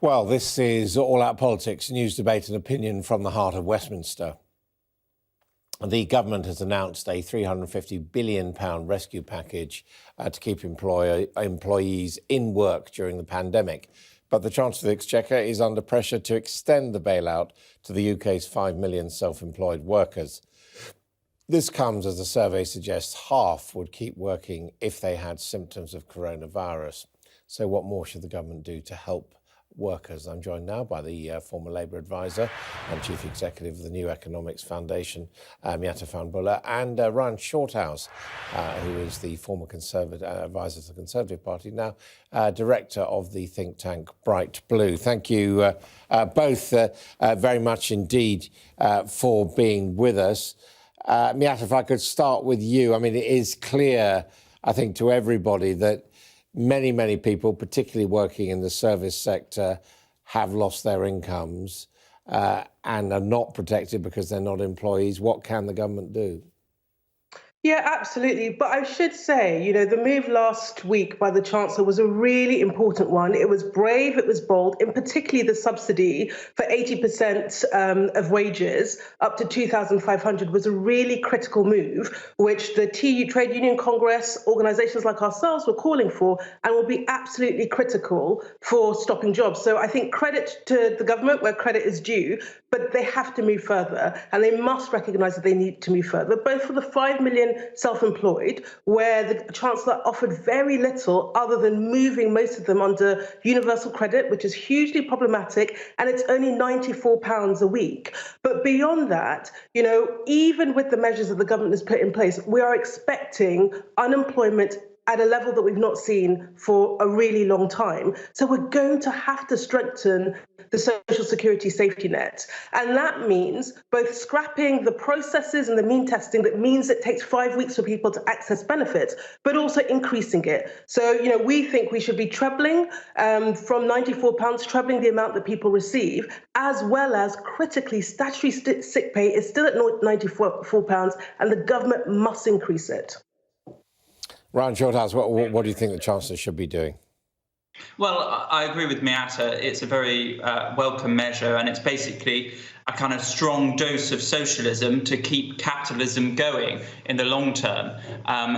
Well, this is All Out Politics, news, debate and opinion from the heart of Westminster. The government has announced a £350 billion rescue package to keep employees in work during the pandemic. But the Chancellor of the Exchequer is under pressure to extend the bailout to the UK's 5 million self-employed workers. This comes as the survey suggests half would keep working if they had symptoms of coronavirus. So what more should the government do to help workers? I'm joined now by the former Labour advisor and chief executive of the New Economics Foundation, Miatta Fahnbulleh, and Ryan Shorthouse, who is the former advisor to the Conservative Party, now director of the think tank Bright Blue. Thank you both very much indeed for being with us. Miatta, if I could start with you. I mean, it is clear, I think, to everybody that many people, particularly working in the service sector, have lost their incomes and are not protected because they're not employees. What can the government do? Yeah, absolutely. But I should say, the move last week by the Chancellor was a really important one. It was brave, it was bold, and particularly the subsidy for 80% of wages up to 2,500 was a really critical move, which the TU Trade Union Congress, organisations like ourselves were calling for and will be absolutely critical for stopping jobs. So I think credit to the government where credit is due, but they have to move further and they must recognise that they need to move further, both for the 5 million self-employed, where the Chancellor offered very little other than moving most of them under universal credit, which is hugely problematic, and it's only £94 a week. But beyond that, even with the measures that the government has put in place, we are expecting unemployment at a level that we've not seen for a really long time. So we're going to have to strengthen the social security safety net. And that means both scrapping the processes and the mean testing that means it takes 5 weeks for people to access benefits, but also increasing it. So, we think we should be trebling from £94, trebling the amount that people receive, as well as critically statutory sick pay is still at £94, and the government must increase it. Ryan Shorthouse, what do you think the Chancellor should be doing? Well, I agree with Miatta. It's a very welcome measure, and it's basically a kind of strong dose of socialism to keep capitalism going in the long term.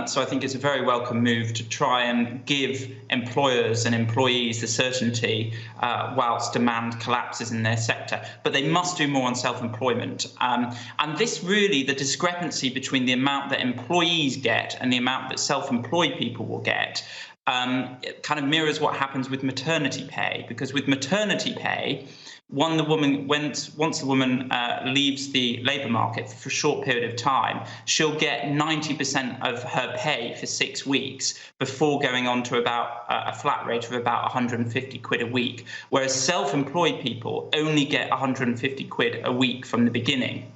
So I think it's a very welcome move to try and give employers and employees the certainty whilst demand collapses in their sector. But they must do more on self-employment. And this really, the discrepancy between the amount that employees get and the amount that self-employed people will get, it kind of mirrors what happens with maternity pay, because with maternity pay, once the woman leaves the labour market for a short period of time, she'll get 90% of her pay for 6 weeks before going on to about a flat rate of about 150 quid a week, whereas self-employed people only get 150 quid a week from the beginning.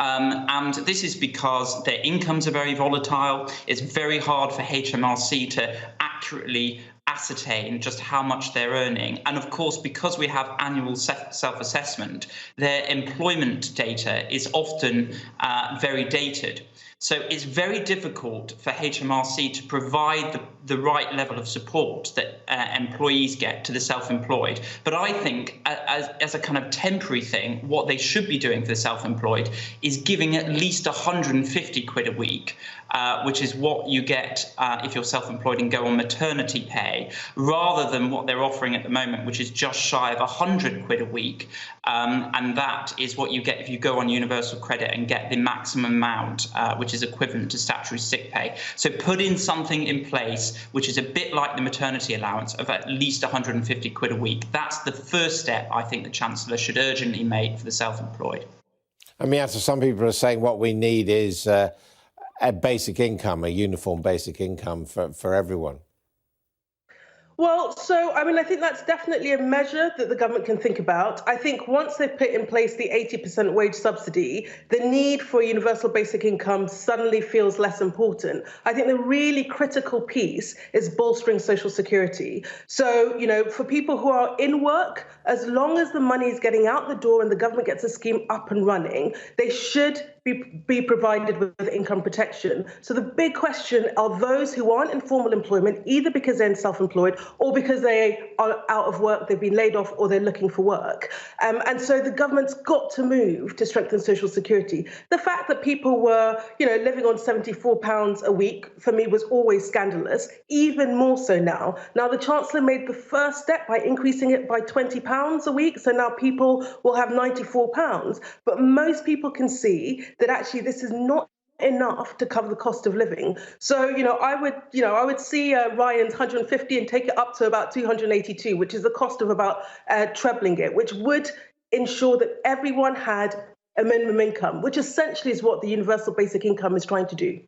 And this is because their incomes are very volatile. It's very hard for HMRC to accurately ascertain just how much they're earning. And of course, because we have annual self-assessment, their employment data is often very dated. So it's very difficult for HMRC to provide the right level of support that employees get to the self-employed. But I think as a kind of temporary thing, what they should be doing for the self-employed is giving at least 150 quid a week, which is what you get if you're self-employed and go on maternity pay, rather than what they're offering at the moment, which is just shy of 100 quid a week. And that is what you get if you go on universal credit and get the maximum amount, which is equivalent to statutory sick pay. So put in something in place which is a bit like the maternity allowance of at least 150 quid a week. That's the first step I think the Chancellor should urgently make for the self-employed. I mean, some people are saying what we need is a basic income, a uniform basic income for everyone. Well, so, I think that's definitely a measure that the government can think about. I think once they've put in place the 80% wage subsidy, the need for universal basic income suddenly feels less important. I think the really critical piece is bolstering social security. So, for people who are in work, as long as the money is getting out the door and the government gets a scheme up and running, they should be provided with income protection. So the big question are those who aren't in formal employment, either because they're self-employed or because they are out of work, they've been laid off, or they're looking for work. And so the government's got to move to strengthen social security. The fact that people were, living on £74 a week for me was always scandalous, even more so now. Now the Chancellor made the first step by increasing it by £20 a week, so now people will have £94. But most people can see that actually this is not enough to cover the cost of living. So, I would see Ryan's 150 and take it up to about 282, which is the cost of about trebling it, which would ensure that everyone had a minimum income, which essentially is what the universal basic income is trying to do.